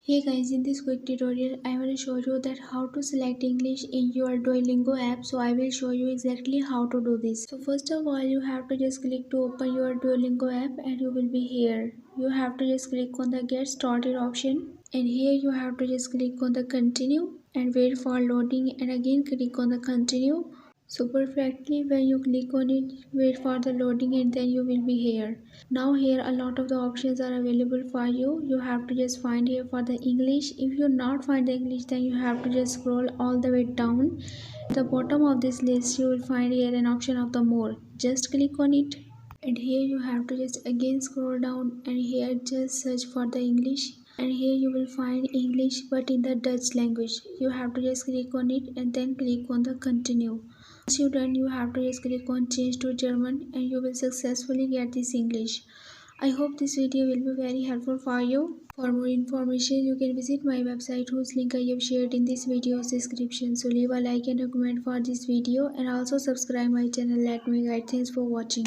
Hey guys, in this quick tutorial I will show you that how to select English in your Duolingo app. So I will show you exactly how to do this. So first of all, you have to just click to open your Duolingo app and you will be here. You have to just click on the get started option, and here you have to just click on the continue and wait for loading, and again click on the continue. So perfectly, when you click on it, wait for the loading and then you will be here. Now here a lot of the options are available for you. You have to just find here for the English. If you not find the English, then you have to just scroll all the way down. At the bottom of this list you will find here an option of the more. Just click on it, and here you have to just again scroll down, and here just search for the English, and here you will find English but in the Dutch language. You have to just click on it and then click on the continue. Once you done, you have to just click on change to German and you will successfully get this English. I hope this video will be very helpful for you. For more information, you can visit my website whose link I have shared in this video's description. So leave a like and a comment for this video, and also subscribe my channel. Let me guide. Thanks for watching.